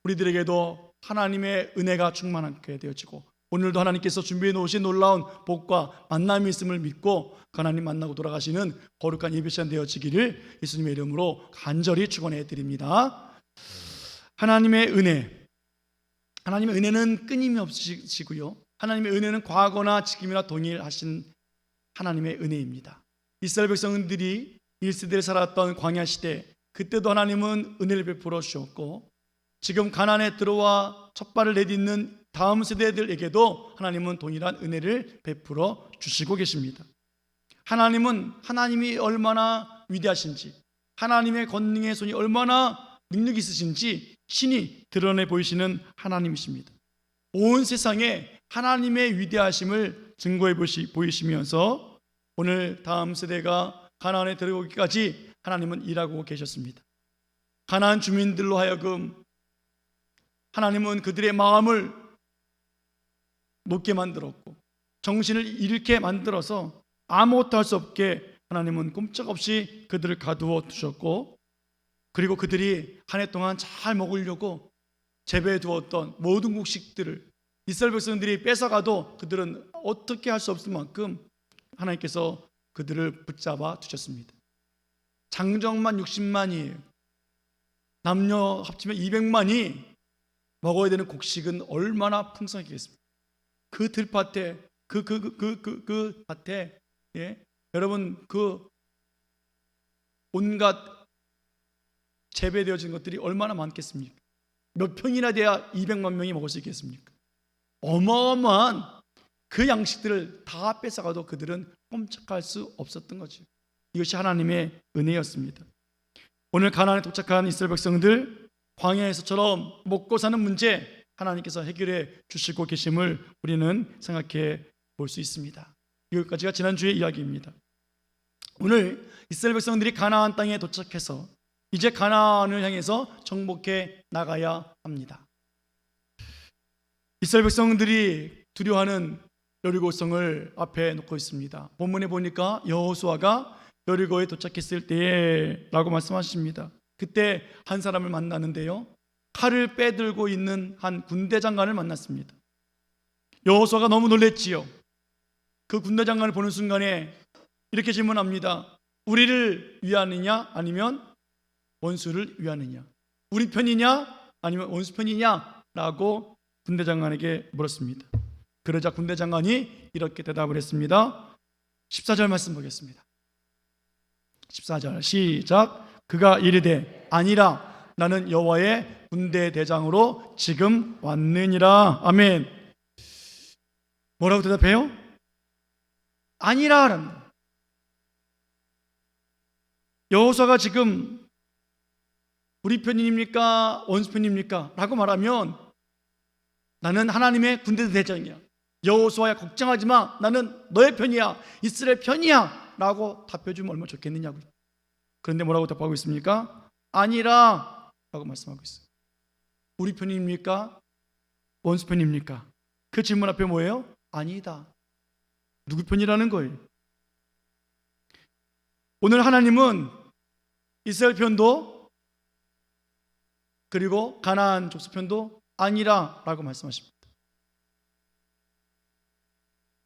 우리들에게도 하나님의 은혜가 충만하게 되어지고 오늘도 하나님께서 준비해 놓으신 놀라운 복과 만남이 있음을 믿고 하나님 만나고 돌아가시는 거룩한 예배 시간 되어지기를 예수님의 이름으로 간절히 축원해 드립니다. 하나님의 은혜는 끊임없으시고요, 하나님의 은혜는 과거나 지금이나 동일하신 하나님의 은혜입니다. 이스라엘 백성들이 1세대를 살았던 광야 시대, 그때도 하나님은 은혜를 베풀어 주셨고 지금 가나안에 들어와 첫발을 내딛는 다음 세대들에게도 하나님은 동일한 은혜를 베풀어 주시고 계십니다. 하나님이 얼마나 위대하신지, 하나님의 권능의 손이 얼마나 능력이 있으신지 신이 드러내 보이시는 하나님이십니다. 온 세상에 하나님의 위대하심을 증거해 보이시면서 오늘 다음 세대가 가나안에 들어오기까지 하나님은 일하고 계셨습니다. 가나안 주민들로 하여금 하나님은 그들의 마음을 높게 만들었고 정신을 잃게 만들어서 아무것도 할 수 없게 하나님은 꼼짝없이 그들을 가두어 두셨고, 그리고 그들이 한 해 동안 잘 먹으려고 재배해 두었던 모든 곡식들을 이스라엘 백성들이 뺏어가도 그들은 어떻게 할 수 없을 만큼 하나님께서 그들을 붙잡아 두셨습니다. 장정만 60만이에요. 남녀 합치면 200만이 먹어야 되는 곡식은 얼마나 풍성하겠습니까? 그 들밭에 그 밭에, 여러분, 그 온갖 재배되어진 것들이 얼마나 많겠습니까? 몇 평이나 돼야 200만 명이 먹을 수 있겠습니까? 어마어마한 그 양식들을 다 뺏어가도 그들은 꼼짝할 수 없었던 거죠. 이것이 하나님의 은혜였습니다. 오늘 가나안에 도착한 이스라엘 백성들, 광야에서처럼 먹고 사는 문제 하나님께서 해결해 주시고 계심을 우리는 생각해 볼 수 있습니다. 이것까지가 지난주의 이야기입니다. 오늘 이스라엘 백성들이 가나안 땅에 도착해서 이제 가나안을 향해서 정복해 나가야 합니다. 이스라엘 백성들이 두려워하는 여리고성을 앞에 놓고 있습니다. 본문에 보니까 여호수아가 여리고에 도착했을 때라고 말씀하십니다. 그때 한 사람을 만나는데요, 칼을 빼들고 있는 한 군대 장관을 만났습니다. 여호수아가 너무 놀랬지요. 그 군대 장관을 보는 순간에 이렇게 질문합니다. 우리를 위하느냐 아니면 원수를 위하느냐? 우리 편이냐 아니면 원수 편이냐? 라고 군대 장관에게 물었습니다. 그러자 군대 장관이 이렇게 대답을 했습니다. 14절 말씀 보겠습니다. 14절 시작. 그가 이르되 아니라 나는 여호와의 군대 대장으로 지금 왔느니라. 아멘. 뭐라고 대답해요? 아니라. 여호수아가 지금 우리 편입니까 원수 편입니까? 라고 말하면 나는 하나님의 군대 대장이야, 여호수아야 걱정하지 마, 나는 너의 편이야, 이스라엘 편이야 라고 답해주면 얼마나 좋겠느냐고요. 그런데 뭐라고 답하고 있습니까? 아니라 라고 말씀하고 있어요. 우리 편입니까? 원수 편입니까? 그 질문 앞에 뭐예요? 아니다. 누구 편이라는 거예요? 오늘 하나님은 이스라엘 편도 그리고 가나안 족속 편도 아니라 라고 말씀하십니다.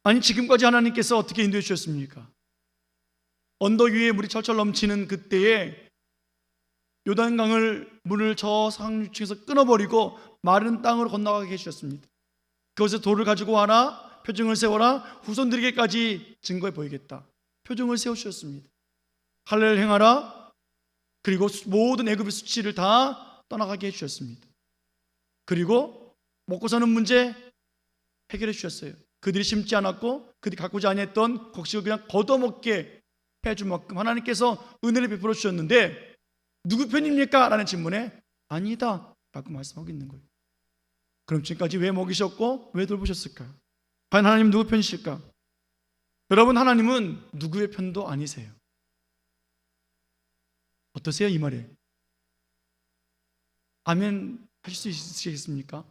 아니, 지금까지 하나님께서 어떻게 인도해 주셨습니까? 언덕 위에 물이 철철 넘치는 그때에 요단강을 물을 저 상류층에서 끊어버리고 마른 땅으로 건너가게 해주셨습니다. 그것에 돌을 가지고 와라, 표징을 세워라, 후손들에게까지 증거해 보이겠다. 표징을 세우셨습니다. 할례를 행하라, 그리고 모든 애굽의 수치를 다 떠나가게 해주셨습니다. 그리고 먹고 사는 문제 해결해 주셨어요. 그들이 심지 않았고 그들이 가꾸지 아니했던 곡식을 그냥 걷어먹게 해줄 만큼 하나님께서 은혜를 베풀어 주셨는데 누구 편입니까? 라는 질문에 아니다 라고 말씀하고 있는 거예요. 그럼 지금까지 왜 먹이셨고 왜 돌보셨을까요? 과연 하나님 누구 편이실까? 여러분, 하나님은 누구의 편도 아니세요. 어떠세요? 이 말에 아멘 하실 수 있으시겠습니까?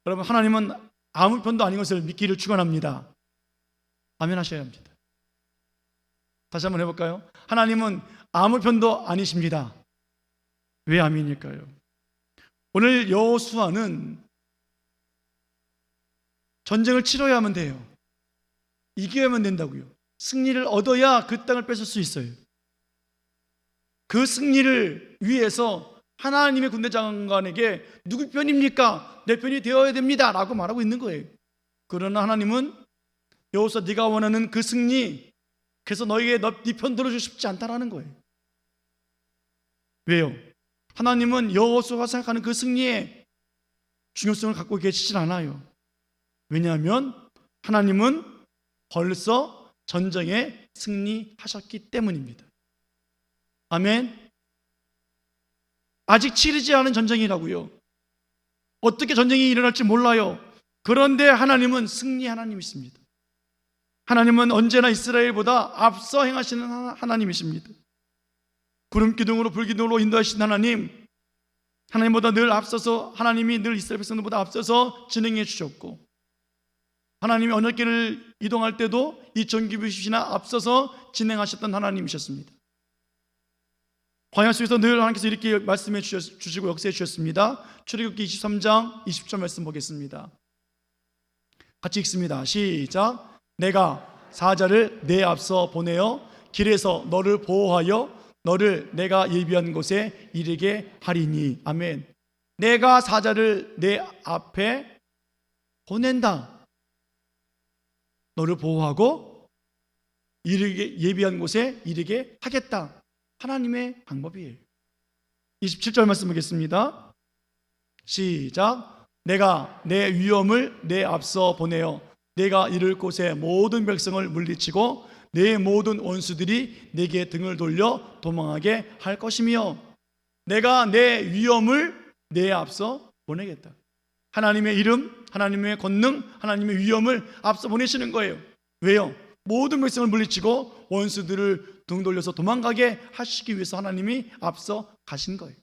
여러분, 하나님은 아무 편도 아닌 것을 믿기를 축원합니다. 아멘 하셔야 합니다. 다시 한번 해볼까요? 하나님은 아무 편도 아니십니다. 왜 아멘일까요? 오늘 여호수아는 전쟁을 치러야만 돼요. 이겨야만 된다고요. 승리를 얻어야 그 땅을 뺏을 수 있어요. 그 승리를 위해서 하나님의 군대 장관에게 누구 편입니까? 내 편이 되어야 됩니다 라고 말하고 있는 거예요. 그러나 하나님은 여호수아, 네가 원하는 그 승리, 그래서 너에게 네 편 들어주고 싶지 않다라는 거예요. 왜요? 하나님은 여호수아가 생각하는 그 승리의 중요성을 갖고 계시질 않아요. 왜냐하면 하나님은 벌써 전쟁에 승리하셨기 때문입니다. 아멘. 아직 치르지 않은 전쟁이라고요. 어떻게 전쟁이 일어날지 몰라요. 그런데 하나님은 승리 하나님이십니다. 하나님은 언제나 이스라엘보다 앞서 행하시는 하나님이십니다. 구름 기둥으로 불 기둥으로 인도하신 하나님보다 늘 앞서서, 하나님이 늘 이스라엘 백성들보다 앞서서 진행해 주셨고, 하나님이 언약궤를 이동할 때도 이 전기불십시나 앞서서 진행하셨던 하나님이셨습니다. 광야 속에서 늘 하나님께서 이렇게 말씀해 주시고 역사해 주셨습니다. 출애굽기 23장 20절 말씀 보겠습니다. 같이 읽습니다. 시작. 내가 사자를 내 앞서 보내어 길에서 너를 보호하여 너를 내가 예비한 곳에 이르게 하리니. 아멘. 내가 사자를 내 앞에 보낸다. 너를 보호하고 이르게 예비한 곳에 이르게 하겠다. 하나님의 방법이에요. 27절 말씀 보겠습니다. 시작. 내가 내 위엄을 내 앞서 보내어 내가 이를 곳에 모든 백성을 물리치고 내 모든 원수들이 내게 등을 돌려 도망하게 할 것이며, 내가 내 위엄을 내 앞서 보내겠다. 하나님의 이름, 하나님의 권능, 하나님의 위엄을 앞서 보내시는 거예요. 왜요? 모든 백성을 물리치고 원수들을 등 돌려서 도망가게 하시기 위해서 하나님이 앞서 가신 거예요.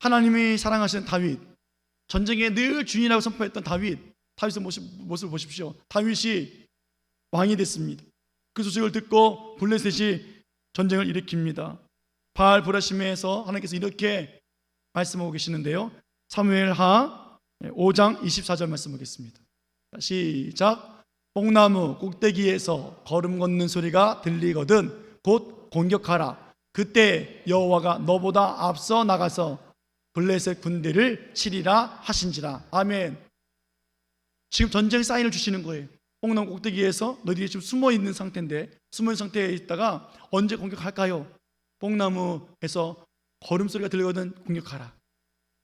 하나님이 사랑하시는 다윗, 전쟁에 늘 주인이라고 선포했던 다윗의 모습을 보십시오. 다윗이 왕이 됐습니다. 그 소식을 듣고 블레셋이 전쟁을 일으킵니다. 바알 브라시메에서 하나님께서 이렇게 말씀하고 계시는데요. 사무엘하 5장 24절 말씀 보겠습니다. 시작. 뽕나무 꼭대기에서 걸음 걷는 소리가 들리거든 곧 공격하라. 그때 여호와가 너보다 앞서 나가서 블레셋 군대를 치리라 하신지라. 아멘. 지금 전쟁 사인을 주시는 거예요. 뽕나무 꼭대기에서 너희들이 지금 숨어 있는 상태인데, 숨어 있는 상태에 있다가 언제 공격할까요? 뽕나무에서 걸음소리가 들리거든 공격하라.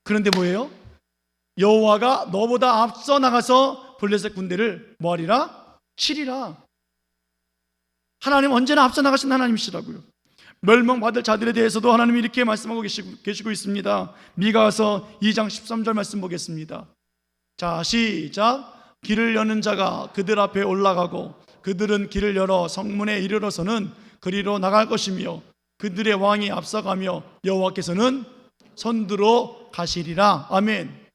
그런데 뭐예요? 여호와가 너보다 앞서 나가서 블레셋 군대를 뭐하리라? 치리라. 하나님 언제나 앞서 나가신 하나님이시라고요. 멸망받을 자들에 대해서도 하나님이 이렇게 말씀하고 계시고 있습니다. 미가서 2장 13절 말씀 보겠습니다. 자, 시작. 길을 여는 자가 그들 앞에 올라가고 그들은 길을 열어 성문에 이르러서는 그리로 나갈 것이며 그들의 왕이 앞서가며 여호와께서는 선두로 가시리라. 아멘.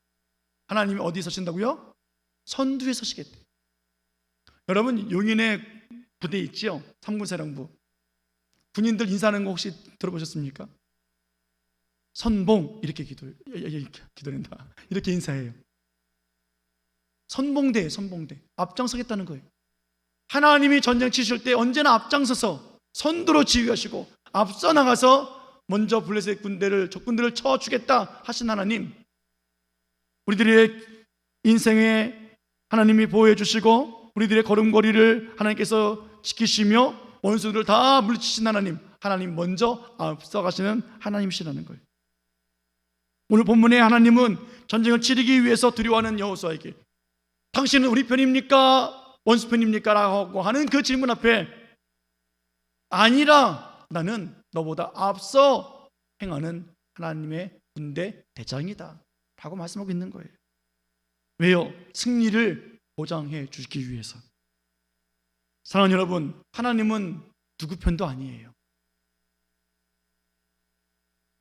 하나님이 어디 서신다고요? 선두에 서시겠대. 여러분, 용인의 부대 있죠? 3군 사령부. 군인들 인사하는 거 혹시 들어보셨습니까? 선봉 이렇게 기도한다. 이렇게 인사해요. 선봉대, 선봉대. 앞장서겠다는 거예요. 하나님이 전쟁 치실 때 언제나 앞장서서 선두로 지휘하시고 앞서 나가서 먼저 블레셋 군대를, 적군들을 쳐주겠다 하신 하나님, 우리들의 인생에 하나님이 보호해 주시고 우리들의 걸음걸이를 하나님께서 지키시며 원수들을 다 물리치신 하나님 먼저 앞서가시는 하나님이시라는 거예요. 오늘 본문에 하나님은 전쟁을 치르기 위해서 두려워하는 여호수아에게 당신은 우리 편입니까? 원수 편입니까? 라고 하는 그 질문 앞에 아니라 나는 너보다 앞서 행하는 하나님의 군대 대장이다 라고 말씀하고 있는 거예요. 왜요? 승리를 보장해 주기 위해서. 사랑하는 여러분, 하나님은 누구 편도 아니에요.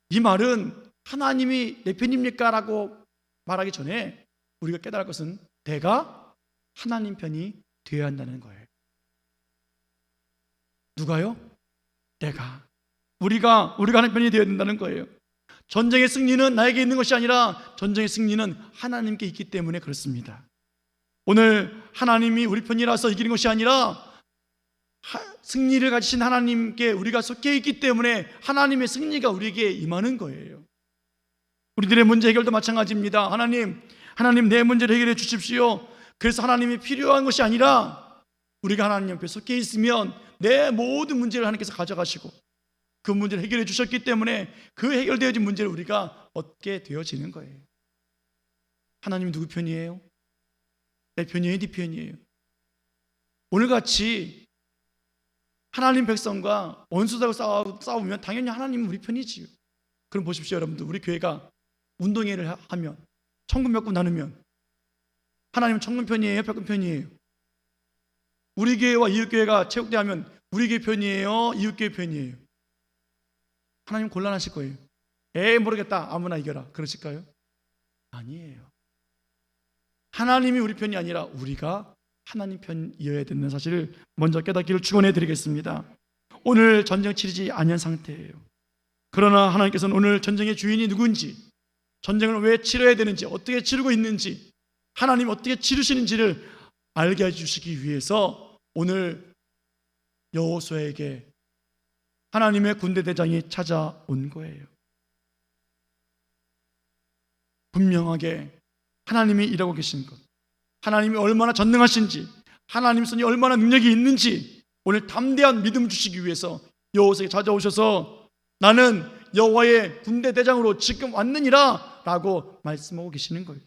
이 말은 하나님이 내 편입니까? 라고 말하기 전에 우리가 깨달을 것은 내가 하나님 편이 되어야 한다는 거예요. 누가요? 내가. 우리가 하는 편이 되어야 된다는 거예요. 전쟁의 승리는 나에게 있는 것이 아니라 전쟁의 승리는 하나님께 있기 때문에 그렇습니다. 오늘 하나님이 우리 편이라서 이기는 것이 아니라 승리를 가지신 하나님께 우리가 속해 있기 때문에 하나님의 승리가 우리에게 임하는 거예요. 우리들의 문제 해결도 마찬가지입니다. 하나님 내 문제를 해결해 주십시오. 그래서 하나님이 필요한 것이 아니라 우리가 하나님 옆에 속해 있으면 내 모든 문제를 하나님께서 가져가시고 그 문제를 해결해 주셨기 때문에 그 해결되어진 문제를 우리가 얻게 되어지는 거예요. 하나님이 누구 편이에요? 내 편이에요? 네 편이에요? 오늘같이 하나님 백성과 원수들하고 싸우면 당연히 하나님은 우리 편이지요. 그럼 보십시오 여러분들, 우리 교회가 운동회를 하면 천군 몇 군 나누면 하나님은 천군 편이에요? 백군 편이에요? 우리 교회와 이웃교회가 체육대 하면 우리 교회 편이에요? 이웃교회 편이에요? 하나님 곤란하실 거예요. 모르겠다 아무나 이겨라 그러실까요? 아니에요. 하나님이 우리 편이 아니라 우리가 하나님 편이어야 되는 사실을 먼저 깨닫기를 축원해 드리겠습니다. 오늘 전쟁 치르지 않은 상태예요. 그러나 하나님께서는 오늘 전쟁의 주인이 누군지, 전쟁을 왜 치러야 되는지, 어떻게 치르고 있는지, 하나님 어떻게 치르시는지를 알게 해주시기 위해서 오늘 여호수아에게 하나님의 군대 대장이 찾아온 거예요. 분명하게 하나님이 일하고 계신 것, 하나님이 얼마나 전능하신지, 하나님 손이 얼마나 능력이 있는지 오늘 담대한 믿음 주시기 위해서 여호수아에게 찾아오셔서 나는 여호와의 군대 대장으로 지금 왔느니라 라고 말씀하고 계시는 거예요.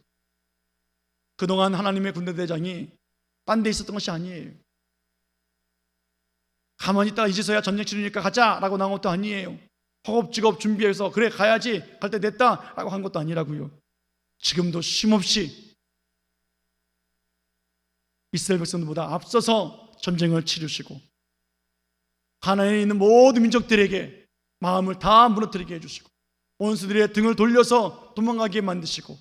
그동안 하나님의 군대 대장이 딴 데 있었던 것이 아니에요. 가만히 있다가 이제서야 전쟁 치르니까 가자 라고 나온 것도 아니에요. 허겁지겁 준비해서 그래 가야지 갈 때 됐다 라고 한 것도 아니라고요. 지금도 쉼없이 이스라엘 백성들보다 앞서서 전쟁을 치르시고 가나안에 있는 모든 민족들에게 마음을 다 무너뜨리게 해주시고 원수들의 등을 돌려서 도망가게 만드시고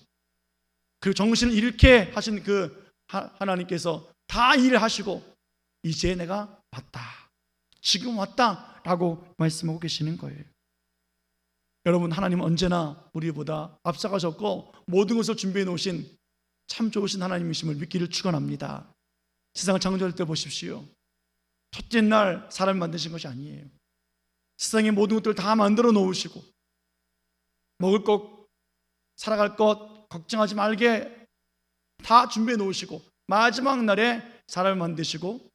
그리고 정신을 잃게 하신 그 하나님께서 다 일을 하시고 이제 내가 왔다, 지금 왔다 라고 말씀하고 계시는 거예요. 여러분, 하나님은 언제나 우리보다 앞서가셨고 모든 것을 준비해 놓으신 참 좋으신 하나님이심을 믿기를 축원합니다. 세상을 창조할 때 보십시오. 첫째 날 사람을 만드신 것이 아니에요. 세상의 모든 것들을 다 만들어 놓으시고 먹을 것, 살아갈 것 걱정하지 말게 다 준비해 놓으시고 마지막 날에 사람을 만드시고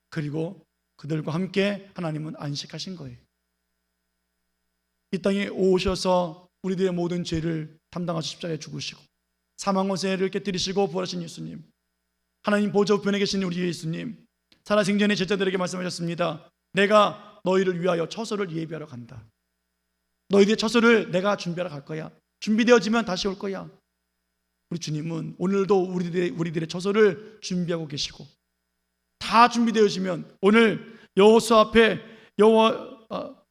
그리고 그들과 함께 하나님은 안식하신 거예요. 이 땅에 오셔서 우리들의 모든 죄를 담당하셔 십자가에 죽으시고 사망과 세를 깨뜨리시고 부활하신 예수님, 하나님 보좌 우편에 계신 우리 예수님, 살아생전에 제자들에게 말씀하셨습니다. 내가 너희를 위하여 처소를 예비하러 간다. 너희들의 처소를 내가 준비하러 갈 거야. 준비되어지면 다시 올 거야. 우리 주님은 오늘도 우리들의 처소를 준비하고 계시고 다 준비되어지면 오늘 여호수아 앞에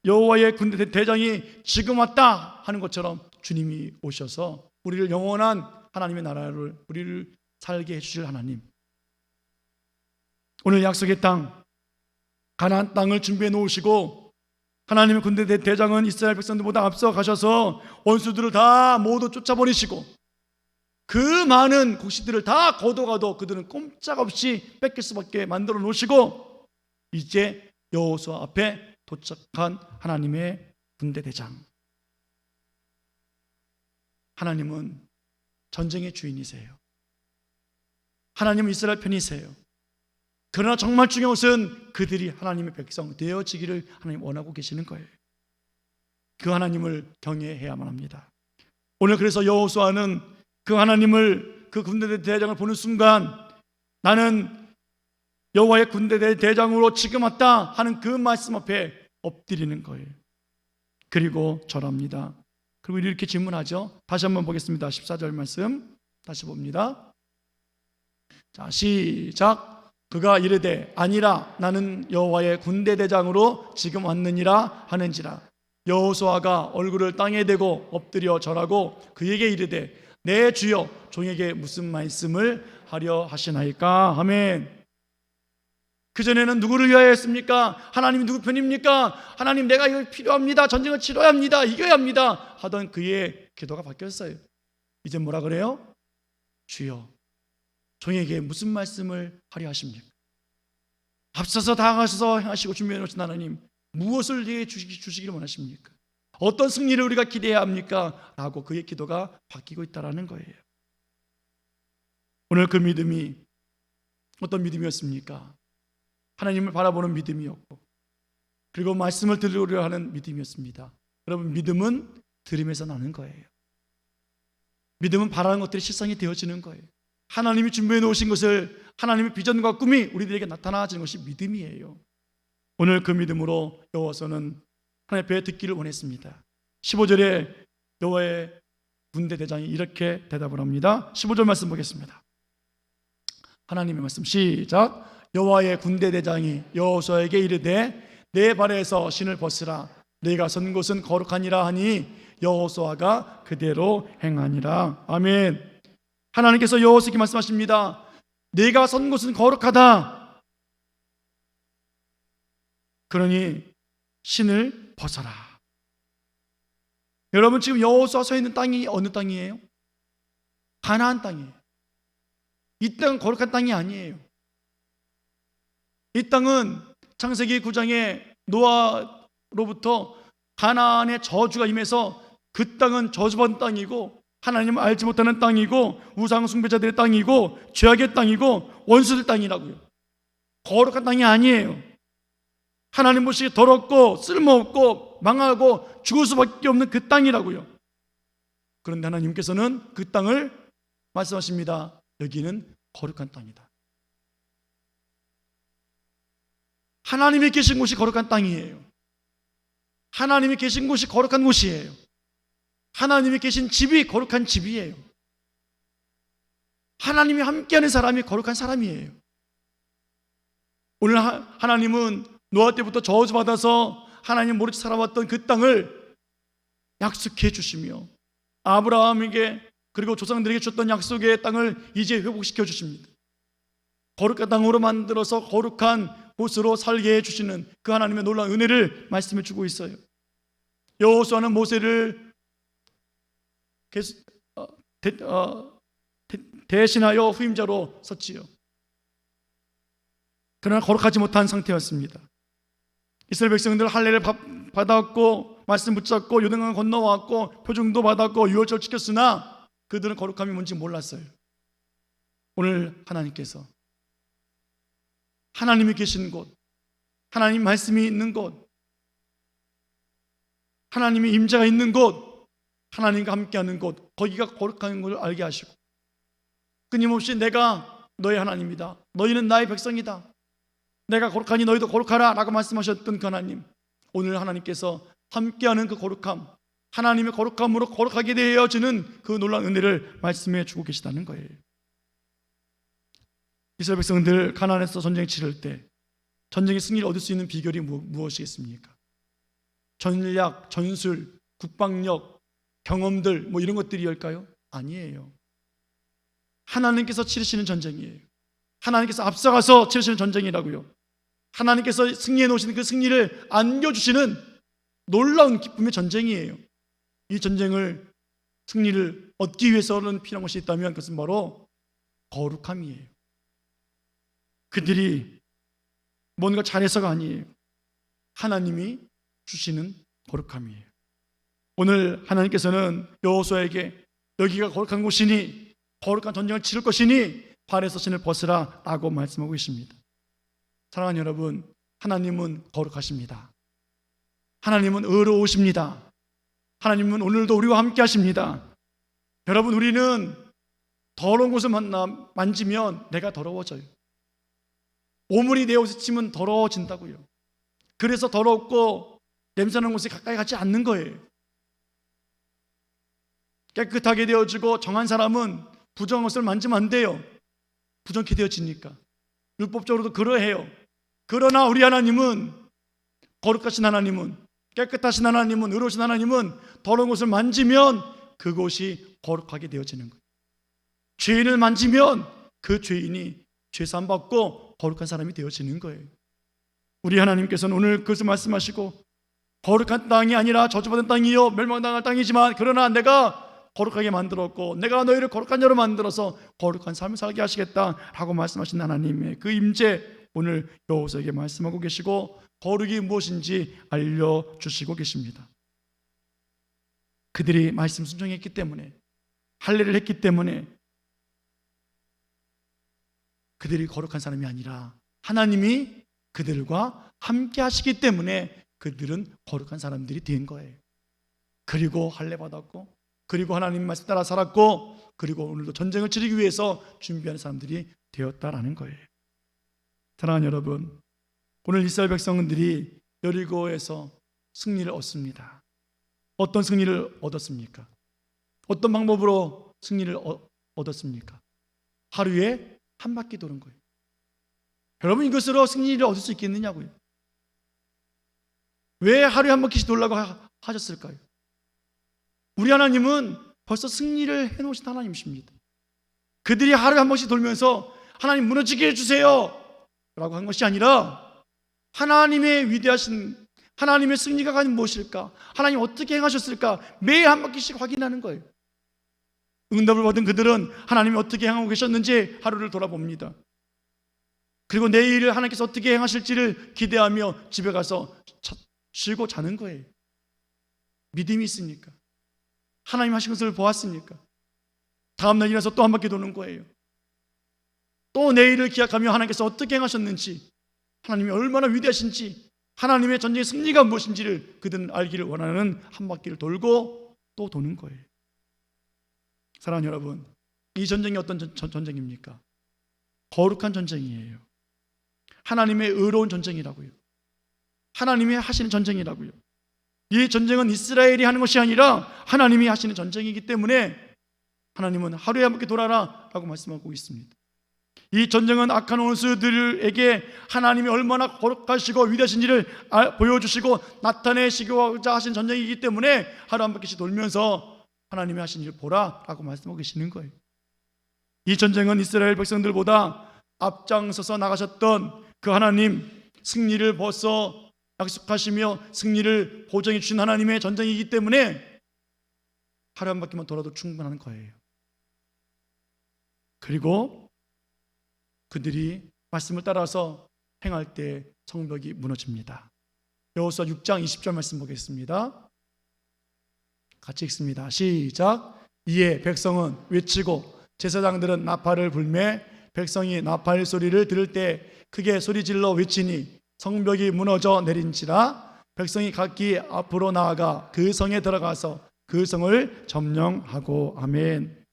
여호와의 군대 대장이 지금 왔다 하는 것처럼 주님이 오셔서 우리를 영원한 하나님의 나라를 우리를 살게 해주실 하나님, 오늘 약속의 땅 가나안 땅을 준비해 놓으시고 하나님의 군대 대장은 이스라엘 백성들보다 앞서 가셔서 원수들을 다 모두 쫓아버리시고 그 많은 곡식들을 다 거둬가도 그들은 꼼짝없이 뺏길 수밖에 만들어 놓으시고 이제 여호수아 앞에 도착한 하나님의 군대 대장, 하나님은 전쟁의 주인이세요. 하나님은 이스라엘 편이세요. 그러나 정말 중요한 것은 그들이 하나님의 백성 되어지기를 하나님 원하고 계시는 거예요. 그 하나님을 경외해야만 합니다. 오늘 그래서 여호수아는 그 하나님을, 그 군대 대장을 보는 순간 나는 여호와의 군대 대장으로 지금 왔다 하는 그 말씀 앞에 엎드리는 거예요. 그리고 절합니다. 그리고 이렇게 질문하죠. 다시 한번 보겠습니다. 14절 말씀 다시 봅니다. 자, 시작. 그가 이르되 아니라 나는 여호와의 군대 대장으로 지금 왔느니라 하는지라. 여호수아가 얼굴을 땅에 대고 엎드려 절하고 그에게 이르되 내 주여 종에게 무슨 말씀을 하려 하시나이까. 아멘. 그전에는 누구를 위하여 했습니까? 하나님이 누구 편입니까? 하나님 내가 이거 필요합니다. 전쟁을 치러야 합니다. 이겨야 합니다. 하던 그의 기도가 바뀌었어요. 이제 뭐라 그래요? 주여, 종에게 무슨 말씀을 하려 하십니까? 앞서서 다가가셔서 행하시고 준비해 놓으신 하나님, 무엇을 우리에게 주시기를 원하십니까? 어떤 승리를 우리가 기대해야 합니까? 라고 그의 기도가 바뀌고 있다는 거예요. 오늘 그 믿음이 어떤 믿음이었습니까? 하나님을 바라보는 믿음이었고, 그리고 말씀을 들으려 하는 믿음이었습니다. 여러분, 믿음은 들음에서 나는 거예요. 믿음은 바라는 것들이 실상이 되어지는 거예요. 하나님이 준비해 놓으신 것을, 하나님의 비전과 꿈이 우리들에게 나타나지는 것이 믿음이에요. 오늘 그 믿음으로 여호와서는 하나님 앞에 듣기를 원했습니다. 15절에 여호와의 군대 대장이 이렇게 대답을 합니다. 15절 말씀 보겠습니다. 하나님의 말씀 시작. 여호와의 군대 대장이 여호수아에게 이르되 내 발에서 신을 벗으라. 내가 선 곳은 거룩하니라 하니 여호수아가 그대로 행하니라. 아멘. 하나님께서 여호수아에게 말씀하십니다. 내가 선 곳은 거룩하다. 그러니 신을 벗어라. 여러분, 지금 여호수아 서 있는 땅이 어느 땅이에요? 가나안 땅이에요. 이 땅은 거룩한 땅이 아니에요. 이 땅은 창세기 9장에 노아로부터 가나안의 저주가 임해서 그 땅은 저주받은 땅이고, 하나님을 알지 못하는 땅이고, 우상 숭배자들의 땅이고, 죄악의 땅이고, 원수들 땅이라고요. 거룩한 땅이 아니에요. 하나님 보시기에 더럽고 쓸모없고 망하고 죽을 수밖에 없는 그 땅이라고요. 그런데 하나님께서는 그 땅을 말씀하십니다. 여기는 거룩한 땅이다. 하나님이 계신 곳이 거룩한 땅이에요. 하나님이 계신 곳이 거룩한 곳이에요. 하나님이 계신 집이 거룩한 집이에요. 하나님이 함께하는 사람이 거룩한 사람이에요. 오늘 하나님은 노아 때부터 저주받아서 하나님 모르지 살아왔던 그 땅을 약속해 주시며, 아브라함에게 그리고 조상들에게 줬던 약속의 땅을 이제 회복시켜 주십니다. 거룩한 땅으로 만들어서 거룩한 곳으로 살게 해주시는 그 하나님의 놀라운 은혜를 말씀해 주고 있어요. 여호수아는 모세를 대신하여 후임자로 섰지요. 그러나 거룩하지 못한 상태였습니다. 이스라엘 백성들 할례를 받았고 말씀 붙잡고 요단강을 건너왔고 표징도 받았고 유월절 지켰으나 그들은 거룩함이 뭔지 몰랐어요. 오늘 하나님께서 하나님이 계신 곳, 하나님 말씀이 있는 곳, 하나님의 임재가 있는 곳, 하나님과 함께하는 곳, 거기가 거룩한 걸 알게 하시고, 끊임없이 내가 너의 하나님이다, 너희는 나의 백성이다, 내가 거룩하니 너희도 거룩하라 라고 말씀하셨던 그 하나님, 오늘 하나님께서 함께하는 그 거룩함, 하나님의 거룩함으로 거룩하게 되어지는 그 놀라운 은혜를 말씀해 주고 계시다는 거예요. 이스라엘 백성들 가나안에서 전쟁 치를 때 전쟁의 승리를 얻을 수 있는 비결이 무엇이겠습니까? 전략, 전술, 국방력, 경험들 이런 것들이일까요? 아니에요. 하나님께서 치르시는 전쟁이에요. 하나님께서 앞서가서 치르시는 전쟁이라고요. 하나님께서 승리해 놓으시는 그 승리를 안겨주시는 놀라운 기쁨의 전쟁이에요. 이 전쟁을, 승리를 얻기 위해서는 필요한 것이 있다면 그것은 바로 거룩함이에요. 그들이 뭔가 잘해서가 아니에요. 하나님이 주시는 거룩함이에요. 오늘 하나님께서는 여호수아에게 여기가 거룩한 곳이니, 거룩한 전쟁을 치를 것이니 발에서 신을 벗으라 라고 말씀하고 계십니다. 사랑하는 여러분, 하나님은 거룩하십니다. 하나님은 의로우십니다. 하나님은 오늘도 우리와 함께 하십니다. 여러분, 우리는 더러운 곳을 만지면 내가 더러워져요. 오물이 내 옷에 치면 더러워진다고요. 그래서 더럽고 냄새나는 곳에 가까이 가지 않는 거예요. 깨끗하게 되어지고 정한 사람은 부정한 것을 만지면 안 돼요. 부정케 되어지니까. 율법적으로도 그러해요. 그러나 우리 하나님은, 거룩하신 하나님은, 깨끗하신 하나님은, 의로우신 하나님은 더러운 것을 만지면 그곳이 거룩하게 되어지는 거예요. 죄인을 만지면 그 죄인이 죄사함 받고 거룩한 사람이 되어지는 거예요. 우리 하나님께서는 오늘 그것을 말씀하시고, 거룩한 땅이 아니라 저주받은 땅이요 멸망당할 땅이지만 그러나 내가 거룩하게 만들었고 내가 너희를 거룩한 자로 만들어서 거룩한 삶을 살게 하시겠다라고 말씀하신 하나님의 그 임재, 오늘 여호수아에게 말씀하고 계시고 거룩이 무엇인지 알려주시고 계십니다. 그들이 말씀 순종했기 때문에, 할례를 했기 때문에 그들이 거룩한 사람이 아니라 하나님이 그들과 함께 하시기 때문에 그들은 거룩한 사람들이 된 거예요. 그리고 할례 받았고, 그리고 하나님 말씀 따라 살았고, 그리고 오늘도 전쟁을 치르기 위해서 준비하는 사람들이 되었다라는 거예요. 사랑하는 여러분, 오늘 이스라엘 백성들이 여리고에서 승리를 얻습니다. 어떤 승리를 얻었습니까? 어떤 방법으로 승리를 얻었습니까? 하루에 한 바퀴 도는 거예요. 여러분, 이것으로 승리를 얻을 수 있겠느냐고요. 왜 하루에 한 바퀴씩 돌라고 하셨을까요? 우리 하나님은 벌써 승리를 해놓으신 하나님이십니다. 그들이 하루에 한 번씩 돌면서 하나님 무너지게 해주세요 라고 한 것이 아니라, 하나님의 위대하신, 하나님의 승리가 과연 무엇일까, 하나님 어떻게 행하셨을까 매일 한 바퀴씩 확인하는 거예요. 응답을 받은 그들은 하나님이 어떻게 행하고 계셨는지 하루를 돌아봅니다. 그리고 내일을 하나님께서 어떻게 행하실지를 기대하며 집에 가서 쉬고 자는 거예요. 믿음이 있으니까, 하나님 하신 것을 보았으니까. 다음날 일어나서 또 한 바퀴 도는 거예요. 또 내일을 기약하며 하나님께서 어떻게 행하셨는지, 하나님이 얼마나 위대하신지, 하나님의 전쟁의 승리가 무엇인지를 그들은 알기를 원하는 한 바퀴를 돌고 또 도는 거예요. 사랑하는 여러분, 이 전쟁이 어떤 전쟁입니까? 거룩한 전쟁이에요. 하나님의 의로운 전쟁이라고요. 하나님이 하시는 전쟁이라고요. 이 전쟁은 이스라엘이 하는 것이 아니라 하나님이 하시는 전쟁이기 때문에 하나님은 하루에 한 바퀴 돌아라 라고 말씀하고 있습니다. 이 전쟁은 악한 원수들에게 하나님이 얼마나 거룩하시고 위대하신지를 보여주시고 나타내시고자 하신 전쟁이기 때문에 하루 한 바퀴씩 돌면서 하나님이 하신 일을 보라 라고 말씀하고 계시는 거예요. 이 전쟁은 이스라엘 백성들보다 앞장서서 나가셨던 그 하나님, 승리를 벌써 약속하시며 승리를 보장해 주신 하나님의 전쟁이기 때문에 하루 한 바퀴만 돌아도 충분한 거예요. 그리고 그들이 말씀을 따라서 행할 때 성벽이 무너집니다. 여호수아 6장 20절 말씀 보겠습니다. 같이 읽습니다. 시작. 이에 백성은 외치고 제사장들은 나팔을 불매 백성이 나팔 소리를 들을 때 크게 소리질러 외치니 성벽이 무너져 내린지라. 백성이 각기 앞으로 나아가 그 성에 들어가서 그 성을 점령하고. 아멘.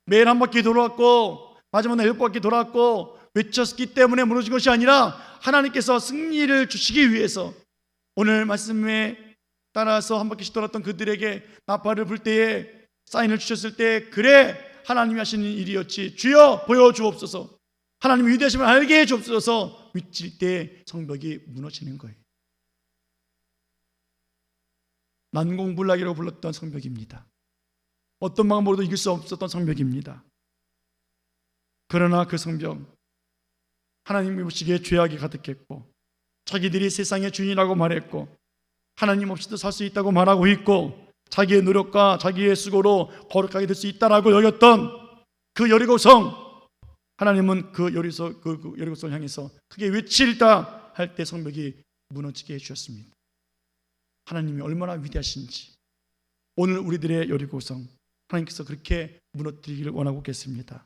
매일 한 바퀴 돌아왔고 마지막 날 7바퀴 돌아왔고 외쳤기 때문에 무너진 것이 아니라 하나님께서 승리를 주시기 위해서 오늘 말씀에 따라서 한 바퀴씩 돌았던 그들에게 나팔을 불 때에 사인을 주셨을 때, 그래 하나님이 하시는 일이었지, 주여 보여주옵소서, 하나님의 위대하심을 알게 해주옵소서 외칠 때 성벽이 무너지는 거예요. 난공불락이라고 불렀던 성벽입니다. 어떤 방법으로도 이길 수 없었던 성벽입니다. 그러나 그 성벽, 하나님이 보시기에 죄악이 가득했고 자기들이 세상의 주인이라고 말했고 하나님 없이도 살 수 있다고 말하고 있고 자기의 노력과 자기의 수고로 거룩하게 될 수 있다라고 여겼던 그 여리고성, 하나님은 그 여리고성을 향해서 크게 외칠다 할 때 성벽이 무너지게 해주셨습니다. 하나님이 얼마나 위대하신지 오늘 우리들의 여리고성 하나님께서 그렇게 무너뜨리기를 원하고 계십니다.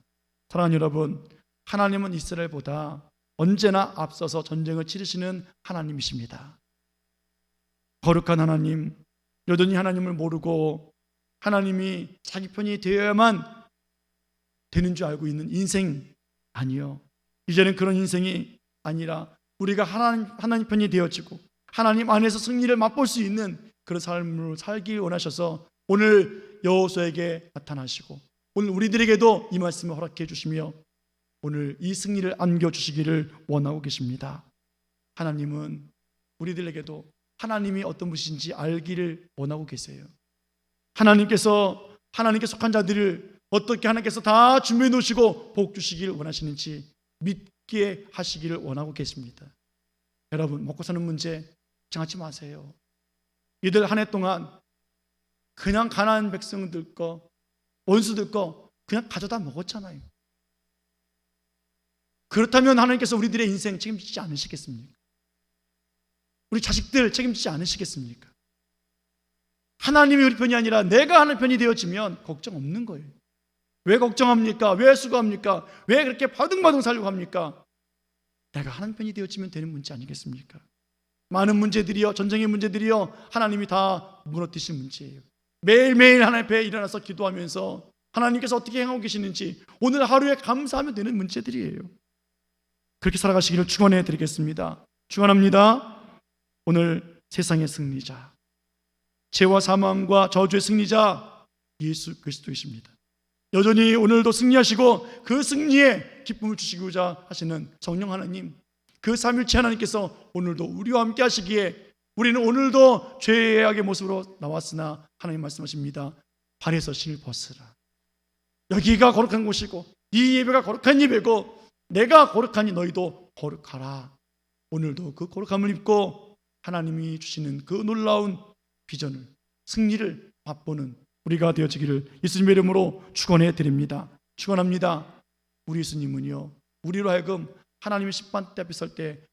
사랑하는 여러분, 하나님은 이스라엘보다 언제나 앞서서 전쟁을 치르시는 하나님이십니다. 거룩한 하나님, 여전히 하나님을 모르고 하나님이 자기 편이 되어야만 되는 줄 알고 있는 인생, 아니요. 이제는 그런 인생이 아니라 우리가 하나님 편이 되어지고 하나님 안에서 승리를 맛볼 수 있는 그런 삶으로 살길 원하셔서 오늘 여호수아에게 나타나시고 오늘 우리들에게도 이 말씀을 허락해 주시며 오늘 이 승리를 안겨주시기를 원하고 계십니다. 하나님은 우리들에게도 하나님이 어떤 분이신지 알기를 원하고 계세요. 하나님께서 하나님께 속한 자들을 어떻게 하나님께서 다 준비해 놓으시고 복 주시기를 원하시는지 있게 하시기를 원하고 계십니다. 여러분, 먹고 사는 문제 걱정하지 마세요. 이들 한 해 동안 그냥 가난한 백성들 거, 원수들 거 그냥 가져다 먹었잖아요. 그렇다면 하나님께서 우리들의 인생 책임지지 않으시겠습니까? 우리 자식들 책임지지 않으시겠습니까? 하나님이 우리 편이 아니라 내가 하는 편이 되어지면 걱정 없는 거예요. 왜 걱정합니까? 왜 수고합니까? 왜 그렇게 바둥바둥 살려고 합니까? 내가 하는 편이 되어지면 되는 문제 아니겠습니까? 많은 문제들이요, 전쟁의 문제들이요, 하나님이 다 무너뜨리신 문제예요. 매일매일 하나님 앞에 일어나서 기도하면서 하나님께서 어떻게 행하고 계시는지 오늘 하루에 감사하면 되는 문제들이에요. 그렇게 살아가시기를 축원해 드리겠습니다. 축원합니다. 오늘 세상의 승리자, 죄와 사망과 저주의 승리자 예수 그리스도이십니다. 여전히 오늘도 승리하시고 그 승리에 기쁨을 주시고자 하시는 성령 하나님, 그 삼위일체 하나님께서 오늘도 우리와 함께 하시기에 우리는 오늘도 죄악의 모습으로 나왔으나 하나님 말씀하십니다. 발에서 신을 벗으라. 여기가 거룩한 곳이고 이 예배가 거룩한 예배고 내가 거룩하니 너희도 거룩하라. 오늘도 그 거룩함을 입고 하나님이 주시는 그 놀라운 비전을, 승리를 맛보는 우리가 되어지기를 예수님의 이름으로 축원해 드립니다. 축원합니다. 우리 예수님은요, 우리로 하여금 하나님의 심판대 앞에 설 때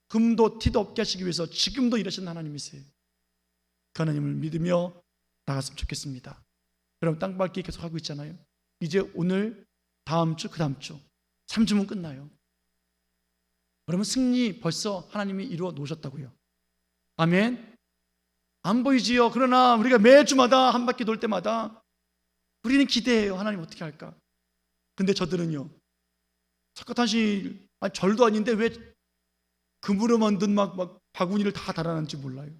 금도 티도 없게 하시기 위해서 지금도 일하시는 하나님이세요. 그 하나님을 믿으며 나갔으면 좋겠습니다. 여러분, 땅밟기 계속 하고 있잖아요. 이제 오늘, 다음 주, 그 다음 주 3주면 끝나요. 그러면 승리 벌써 하나님이 이루어 놓으셨다고요. 아멘. 안 보이지요. 그러나 우리가 매주마다 한 바퀴 돌 때마다 우리는 기대해요. 하나님 어떻게 할까? 근데 저들은요, 석가탄신 절도 아닌데 왜 금으로 만든 막 바구니를 다 달아놨는지 몰라요.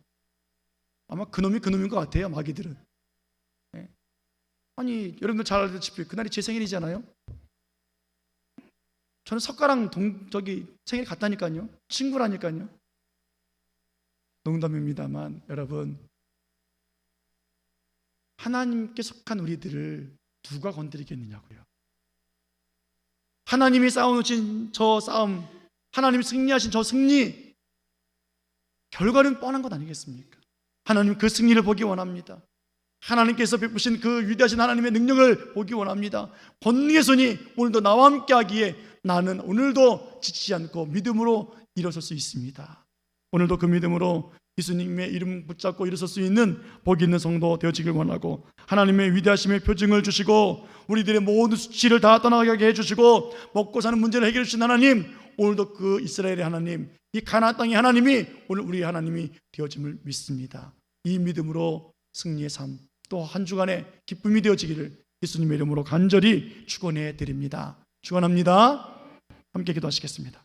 아마 그놈이 그놈인 것 같아요. 마귀들은. 네. 아니, 여러분들 잘 알다시피 그날이 제 생일이잖아요. 저는 석가랑 생일 같다니까요. 친구라니까요. 농담입니다만 여러분, 하나님께 속한 우리들을 누가 건드리겠느냐고요. 하나님이 싸워놓으신 저 싸움, 하나님이 승리하신 저 승리, 결과는 뻔한 것 아니겠습니까? 하나님 그 승리를 보기 원합니다. 하나님께서 베푸신 그 위대하신 하나님의 능력을 보기 원합니다. 권능의 손이 오늘도 나와 함께 하기에 나는 오늘도 지치지 않고 믿음으로 일어설 수 있습니다. 오늘도 그 믿음으로 예수님의 이름 붙잡고 일어설 수 있는 복 있는 성도 되어지길 원하고, 하나님의 위대하심의 표징을 주시고 우리들의 모든 수치를 다 떠나게 해주시고 먹고 사는 문제를 해결해 주신 하나님, 오늘도 그 이스라엘의 하나님, 이 가나안 땅의 하나님이 오늘 우리 하나님이 되어짐을 믿습니다. 이 믿음으로 승리의 삶, 또 한 주간의 기쁨이 되어지기를 예수님의 이름으로 간절히 축원해 드립니다. 축원합니다. 함께 기도하시겠습니다.